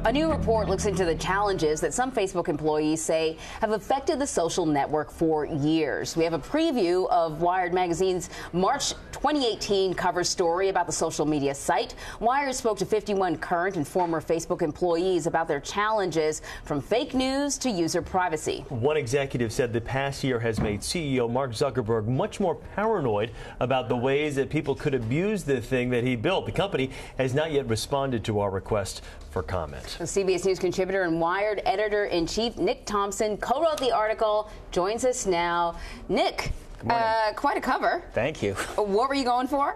A new report looks into the challenges that some Facebook employees say have affected the social network for years. We have a preview of Wired Magazine's March 2018 cover story about the social media site. Wired spoke to 51 current and former Facebook employees about their challenges from fake news to user privacy. One executive said the past year has made CEO Mark Zuckerberg much more paranoid about the ways that people could abuse the thing that he built. The company has not yet responded to our request for comment. The CBS News contributor and Wired editor-in-chief Nick Thompson co-wrote the article, joins us now. Nick, quite a cover. Thank you. What were you going for?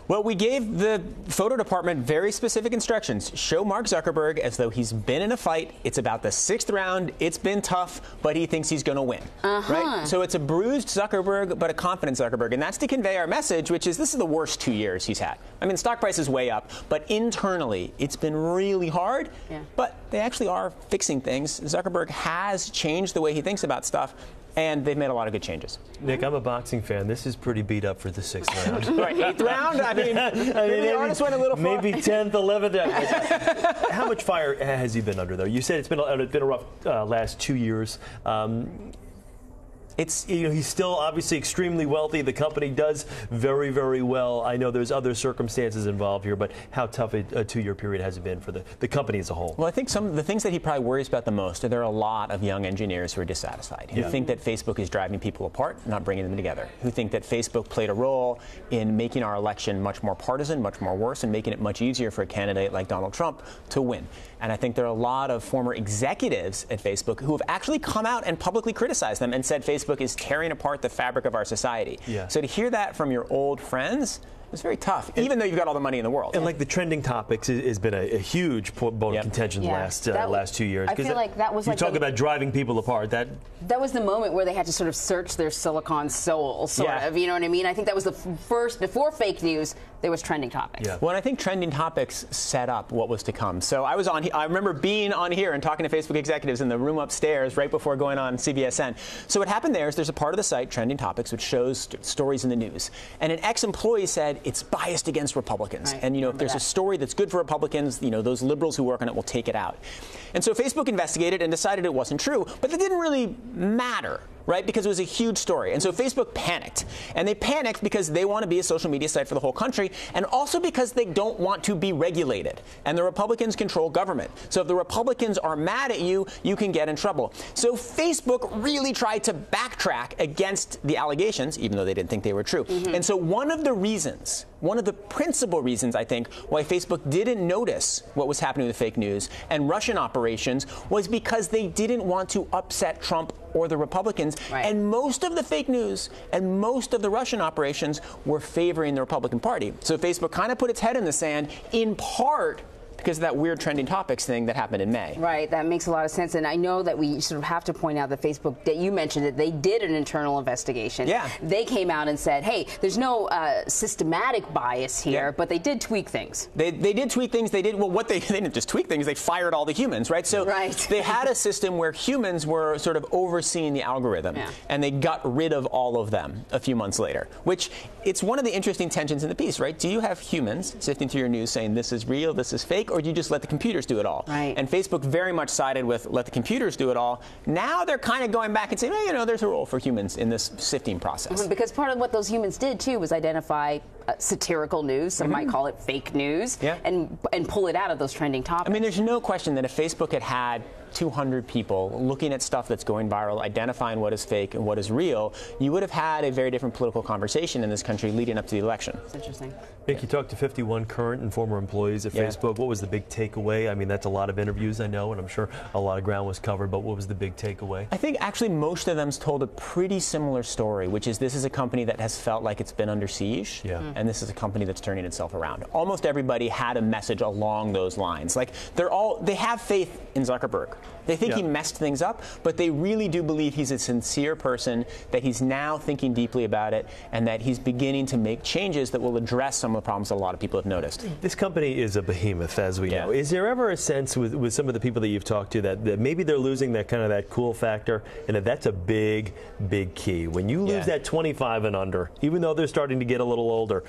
Well, we gave the photo department very specific instructions. Show Mark Zuckerberg as though he's been in a fight. It's about the 6th round. It's been tough, but he thinks he's going to win. Right? So it's a bruised Zuckerberg, but a confident Zuckerberg. And that's to convey our message, which is this is the worst 2 years he's had. I mean, stock price is way up, but internally, it's been really hard. Yeah. But they actually are fixing things. Zuckerberg has changed the way he thinks about stuff. And they've made a lot of good changes. Nick, I'm a boxing fan. This is pretty beat up for the 6th round. Right, 8th round? I mean the artist went a little far. Maybe 10th, 11th. How much fire has he been under, though? You said it's been a rough last 2 years. It's, he's still obviously extremely wealthy. The company does very, very well. I know there's other circumstances involved here, but how tough a 2-year period has it been for the company as a whole? Well, I think some of the things that he probably worries about the most are there are a lot of young engineers who are dissatisfied, who think that Facebook is driving people apart, not bringing them together, who think that Facebook played a role in making our election much more partisan, much more worse, and making it much easier for a candidate like Donald Trump to win. And I think there are a lot of former executives at Facebook who have actually come out and publicly criticized them and said Facebook is tearing apart the fabric of our society. Yeah. So to hear that from your old friends, it's very tough, even though you've got all the money in the world. And like the trending topics has been a huge bone of contention the last 2 years. I feel like that was you talk about driving people apart. That was the moment where they had to sort of search their silicon soul, sort of. You know what I mean? I think that was the first, before fake news, there was trending topics. Yeah. Well, and I think trending topics set up what was to come. So I remember being on here and talking to Facebook executives in the room upstairs right before going on CBSN. So what happened there is there's a part of the site, Trending Topics, which shows stories in the news. And an ex-employee said it's biased against Republicans. Right. And, if there's a story that's good for Republicans, those liberals who work on it will take it out. And so Facebook investigated and decided it wasn't true, but that didn't really matter. Right? Because it was a huge story. And so Facebook panicked. And they panicked because they want to be a social media site for the whole country, and also because they don't want to be regulated. And the Republicans control government. So if the Republicans are mad at you, you can get in trouble. So Facebook really tried to backtrack against the allegations, even though they didn't think they were true. And so one of the principal reasons, I think, why Facebook didn't notice what was happening with fake news and Russian operations was because they didn't want to upset Trump or the Republicans. Right. And most of the fake news and most of the Russian operations were favoring the Republican Party. So Facebook kind of put its head in the sand, in part because of that weird trending topics thing that happened in May. Right, that makes a lot of sense. And I know that we sort of have to point out that Facebook, that you mentioned it, they did an internal investigation. Yeah. They came out and said, hey, there's no systematic bias here, but they did tweak things. They did tweak things. They didn't just tweak things, they fired all the humans, right? So they had a system where humans were sort of overseeing the algorithm, and they got rid of all of them a few months later, which it's one of the interesting tensions in the piece, right? Do you have humans sifting through your news saying this is real, this is fake, or do you just let the computers do it all? Right. And Facebook very much sided with let the computers do it all. Now they're kind of going back and saying, well, there's a role for humans in this sifting process. Because part of what those humans did, too, was identify satirical news, some might call it fake news, and pull it out of those trending topics. I mean, there's no question that if Facebook had 200 people looking at stuff that's going viral, identifying what is fake and what is real, you would have had a very different political conversation in this country leading up to the election. That's interesting. Nick, you talked to 51 current and former employees at Facebook. What was the big takeaway? I mean, that's a lot of interviews, I know, and I'm sure a lot of ground was covered, but what was the big takeaway? I think actually most of them's told a pretty similar story, which is this is a company that has felt like it's been under siege, and this is a company that's turning itself around. Almost everybody had a message along those lines. Like, they have faith in Zuckerberg. They think he messed things up, but they really do believe he's a sincere person, that he's now thinking deeply about it, and that he's beginning to make changes that will address some of the problems that a lot of people have noticed. This company is a behemoth, as we know. Is there ever a sense with some of the people that you've talked to that maybe they're losing that kind of that cool factor, and that's a big, big key? When you lose that 25 and under, even though they're starting to get a little older,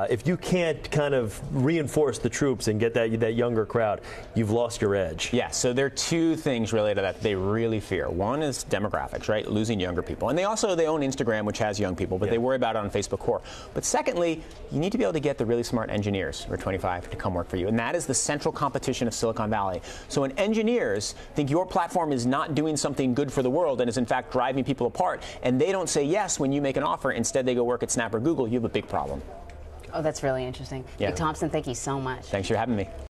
if you can't kind of reinforce the troops and get that younger crowd, you've lost your edge. Yeah, so there are two things related to that they really fear. One is demographics, right? Losing younger people. And they own Instagram, which has young people, but they worry about it on Facebook Core. But secondly, you need to be able to get the really smart engineers who are 25 to come work for you. And that is the central competition of Silicon Valley. So when engineers think your platform is not doing something good for the world and is in fact driving people apart, and they don't say yes when you make an offer, instead they go work at Snap or Google, you have a big problem. Oh, that's really interesting. Nick Thompson, thank you so much. Thanks for having me.